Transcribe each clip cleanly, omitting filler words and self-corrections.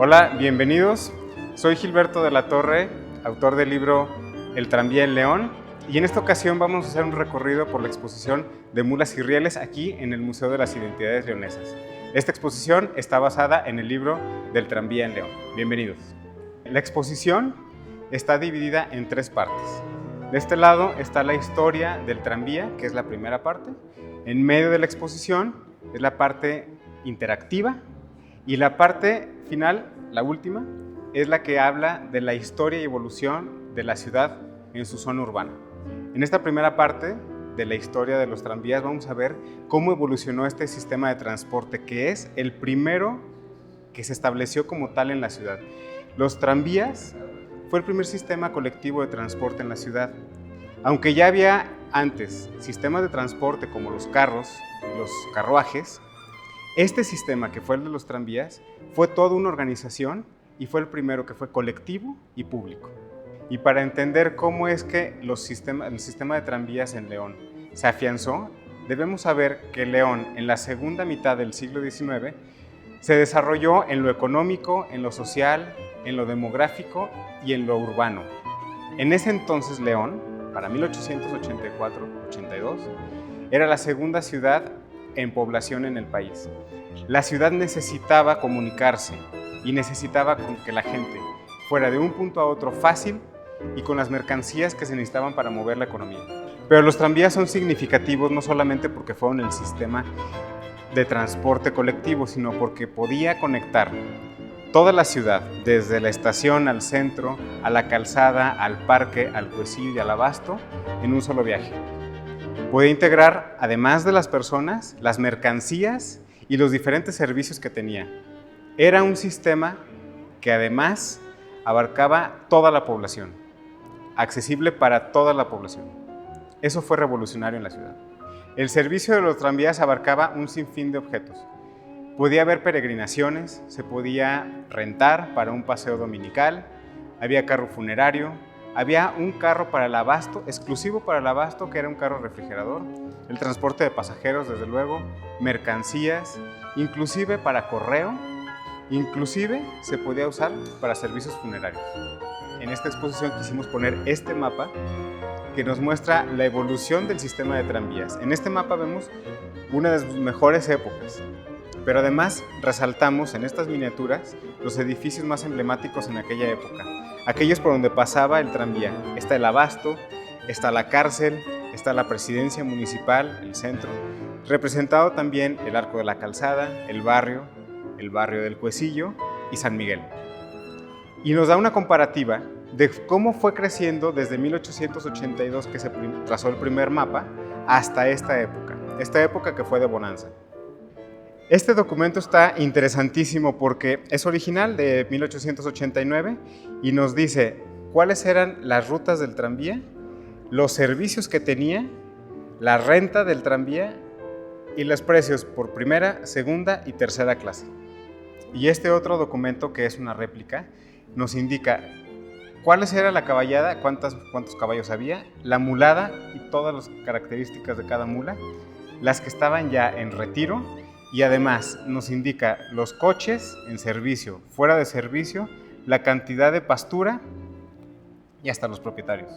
Hola, bienvenidos. Soy Gilberto de la Torre, autor del libro El tranvía en León, y en esta ocasión vamos a hacer un recorrido por la exposición de mulas y rieles aquí en el Museo de las Identidades Leonesas. Esta exposición está basada en el libro del tranvía en León. Bienvenidos. La exposición está dividida en tres partes. De este lado está la historia del tranvía, que es la primera parte. En medio de la exposición es la parte interactiva y la parte final, la última, es la que habla de la historia y evolución de la ciudad en su zona urbana. En esta primera parte de la historia de los tranvías vamos a ver cómo evolucionó este sistema de transporte, que es el primero que se estableció como tal en la ciudad. Los tranvías fue el primer sistema colectivo de transporte en la ciudad. Aunque ya había antes sistemas de transporte como los carros, los carruajes, este sistema, que fue el de los tranvías, fue toda una organización y fue el primero que fue colectivo y público. Y para entender cómo es que el sistema de tranvías en León se afianzó, debemos saber que León en la segunda mitad del siglo XIX se desarrolló en lo económico, en lo social, en lo demográfico y en lo urbano. En ese entonces León, para 1884-82, era la segunda ciudad en población en el país. La ciudad necesitaba comunicarse y necesitaba que la gente fuera de un punto a otro fácil y con las mercancías que se necesitaban para mover la economía. Pero los tranvías son significativos no solamente porque fueron el sistema de transporte colectivo, sino porque podía conectar toda la ciudad, desde la estación al centro, a la calzada, al parque, al Cuecillo y al Abasto, en un solo viaje. Puede integrar, además de las personas, las mercancías y los diferentes servicios que tenía. Era un sistema que además abarcaba toda la población, accesible para toda la población. Eso fue revolucionario en la ciudad. El servicio de los tranvías abarcaba un sinfín de objetos. Podía haber peregrinaciones, se podía rentar para un paseo dominical, había carro funerario, había un carro para el abasto, exclusivo para el abasto, que era un carro refrigerador, el transporte de pasajeros, desde luego, mercancías, inclusive para correo, inclusive se podía usar para servicios funerarios. En esta exposición quisimos poner este mapa que nos muestra la evolución del sistema de tranvías. En este mapa vemos una de sus mejores épocas, pero además resaltamos en estas miniaturas los edificios más emblemáticos en aquella época, aquellos por donde pasaba el tranvía. Está el abasto, está la cárcel, está la presidencia municipal, el centro, representado también el Arco de la Calzada, el barrio del Cuecillo y San Miguel. Y nos da una comparativa de cómo fue creciendo desde 1882, que se trazó el primer mapa, hasta esta época que fue de bonanza. Este documento está interesantísimo porque es original de 1889 y nos dice cuáles eran las rutas del tranvía, los servicios que tenía, la renta del tranvía y los precios por primera, segunda y tercera clase. Y este otro documento, que es una réplica, nos indica cuáles era la caballada, cuántos caballos había, la mulada y todas las características de cada mula, las que estaban ya en retiro, y además nos indica los coches en servicio, fuera de servicio, la cantidad de pastura y hasta los propietarios.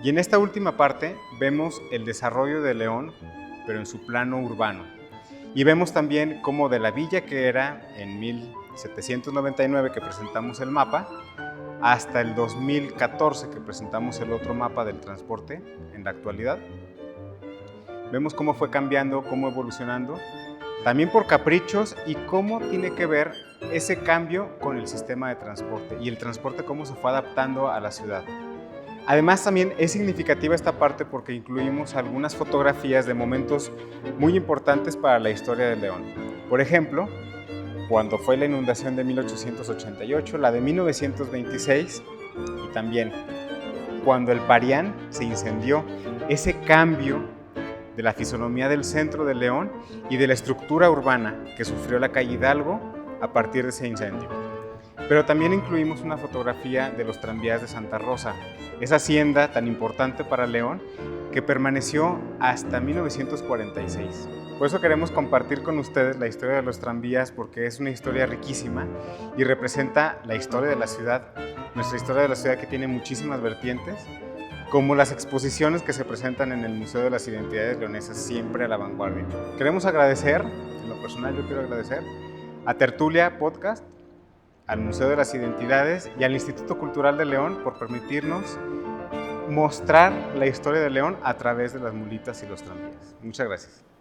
Y en esta última parte vemos el desarrollo de León, pero en su plano urbano. Y vemos también cómo de la villa que era en 1799, que presentamos el mapa, hasta el 2014, que presentamos el otro mapa del transporte en la actualidad. Vemos cómo fue cambiando, cómo evolucionando, también por caprichos, y cómo tiene que ver ese cambio con el sistema de transporte y el transporte cómo se fue adaptando a la ciudad. Además, también es significativa esta parte porque incluimos algunas fotografías de momentos muy importantes para la historia de León. Por ejemplo, cuando fue la inundación de 1888, la de 1926 y también cuando el Parián se incendió, ese cambio de la fisonomía del centro de León y de la estructura urbana que sufrió la calle Hidalgo a partir de ese incendio. Pero también incluimos una fotografía de los tranvías de Santa Rosa, esa hacienda tan importante para León que permaneció hasta 1946. Por eso queremos compartir con ustedes la historia de los tranvías, porque es una historia riquísima y representa la historia de la ciudad, nuestra historia de la ciudad, que tiene muchísimas vertientes, como las exposiciones que se presentan en el Museo de las Identidades Leonesas, siempre a la vanguardia. Queremos agradecer, en lo personal yo quiero agradecer a Tertulia Podcast, al Museo de las Identidades y al Instituto Cultural de León por permitirnos mostrar la historia de León a través de las mulitas y los tranvías. Muchas gracias.